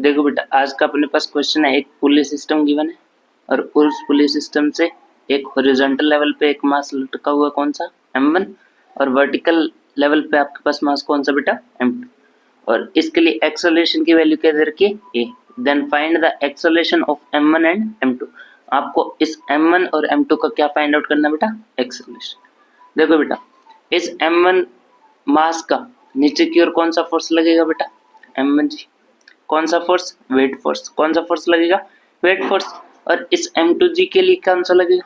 देखो बेटा, आज का अपने पास क्वेश्चन है, एक पुली सिस्टम गिवन है और उस पुली सिस्टम से एक हॉरिजॉन्टल लेवल पे एक मास लटका हुआ कौन सा m1 और वर्टिकल लेवल पे आपके पास मास कौन सा बेटा m2 और इसके लिए एक्सेलरेशन की वैल्यू क्या दे रखी है a। Then find the acceleration of m1 and m2। आपको इस m1 और m2 का क्या फाइंड आउट करना बेटा, एक्सेलरेशन। देखो बेटा, इस m1 मास का नीचे की ओर कौन सा फोर्स लगेगा बेटा, m1 जी। कौन सा फोर्स, वेट फोर्स। कौन सा फोर्स लगेगा, वेट फोर्स। और इस m2g के लिए कौन सा लगेगा,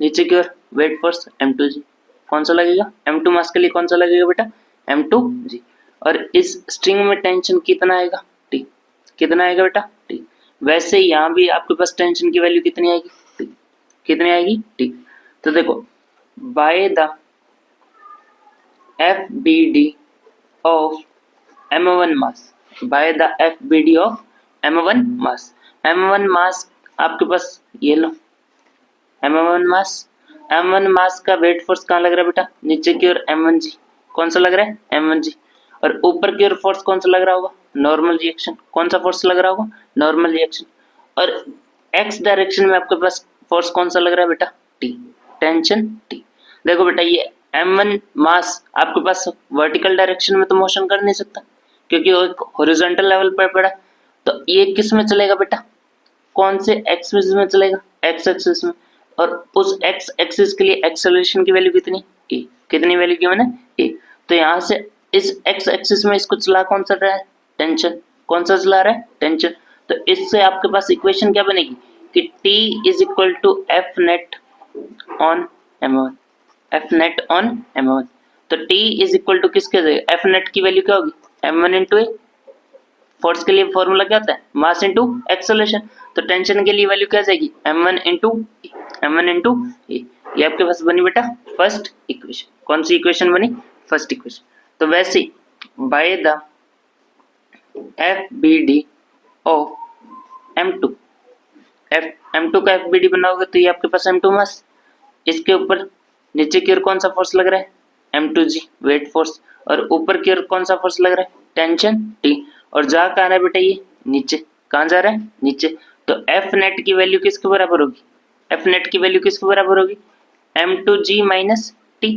नीचे की ओर वेट फोर्स m2g। कौन सा लगेगा, m2 मास के लिए कौन सा लगेगा बेटा, m2g। और इस स्ट्रिंग में टेंशन कितना आएगा, t। कितना आएगा बेटा, t। वैसे यहाँ भी आपके पास टेंशन की वैल्यू कितनी आएगी, t। कितनी आएगी, t। तो देखो, by the FBD of m1 mass, by the FBD of m1 mass। m1 मास आपके पास ये लो, m1 मास का वेट फोर्स कहाँ लग रहा है बेटा, नीचे की ओर m1g। कौन सा लग रहा है, m1g। और ऊपर की ओर फोर्स कौन सा लग रहा होगा, नॉर्मल रिएक्शन। कौन सा फोर्स लग रहा होगा, नॉर्मल रिएक्शन। और x डायरेक्शन में आपके पास फोर्स कौन सा लग रहा है बेटा, t, टेंशन t। देखो बेटा, ये m1 मास आपके पास वर्टिकल डायरेक्शन में तो मोशन कर नहीं सकता क्योंकि वो एक हॉरिजॉन्टल लेवल पर पड़ा। तो ये किस में चलेगा बेटा, कौन से एक्सिस में चलेगा, एक्स एक्सिस में। और उस एक्स एक्सिस के लिए एक्सेलरेशन की वैल्यू कितनी, ए। कितनी वैल्यू की मैंने, ए। तो यहाँ से इस एक्स एक्सिस में इसको चला कौन सा रहा है, टेंशन। कौन सा चला रहा है, टेंशन। तो इससे आपके पास इक्वेशन क्या बनेगी कि T is equal to F net on m1, F net on m1। तो T इज इक्वल टू किसके जाएगा, एफ नेट की वैल्यू क्या होगी, m1 इंटू ए। फोर्स के लिए फॉर्मूला क्या होता है, मास इंटू एक्सेलरेशन। तो टेंशन के लिए वैल्यू क्या जाएगी, m1 इंटू ए। ये आपके पास बनी बेटा फर्स्ट इक्वेशन। कौन सी इक्वेशन बनी, फर्स्ट इक्वेशन। तो वैसे by the FBD of m2, m2 का FBD बनाओगे तो ये आपके पास m2 मास, इसके ऊपर नीचे की ओर कौन सा फोर्स लग रहा है, m2g, वेट फोर्स। और ऊपर की ओर कौन सा फोर्स लग रहा है, टेंशन t। और जा कहाँ रहा है बेटा, ये नीचे। कहाँ जा रहा है, नीचे। तो एफ नेट की वैल्यू किसके बराबर होगी, एफ नेट की वैल्यू किसके बराबर होगी, m2g minus T,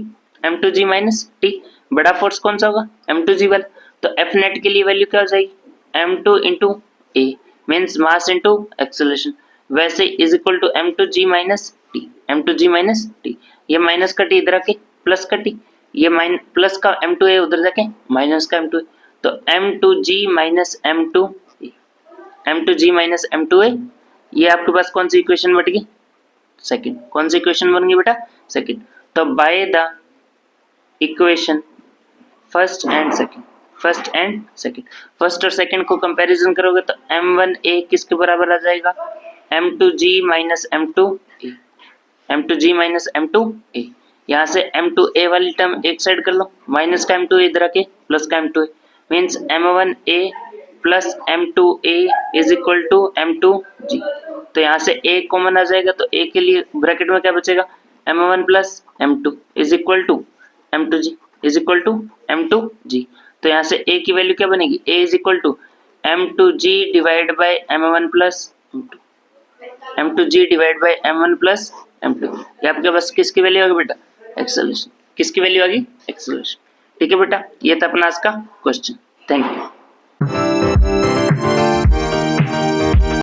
m2g minus T. बड़ा फोर्स कौन सा होगा, m2g वाला। तो एफ नेट के लिए वैल्यू क्या हो जाएगी, m2 into a, means mass into acceleration. वैसे is equal to m2g minus T, m2g minus T. ये माइनस का टी इधर आके प्लस का टी, ये प्लस का m2a उधर जाके माइनस का m2a। तो m2g minus m2g minus m2a, ये आपके पास कौन सी इक्वेशन बन गई, सेकंड। कौन सी इक्वेशन बन गई बेटा, सेकंड। तो by the equation first and second, first और सेकंड को कंपैरिजन करोगे तो m1a किसके बराबर आ जाएगा, m2g minus m2a, m2g minus m2a। यहाँ से m2a वाली टर्म एक साइड कर लो, माइनस का m2a इधर आके प्लस का m2a, means m1a plus m2a is equal to m2g। तो यहाँ से a कॉमन आ जाएगा तो a के लिए ब्रैकेट में क्या बचेगा, m1 plus m2 is equal to m2g is equal to m2g। तो यहाँ से a की वैल्यू क्या बनेगी, a is equal to m2g divide by m1 plus m2g divide by m1 plus m2। ये आपके पास किसकी वैल्यू आ गई बेटा, एक्सेलरेशन। किसकी वैल्यू आ गई, एक्सेलरेशन। ठीक है बेटा, ये था अपना आज का क्वेश्चन। Thank you.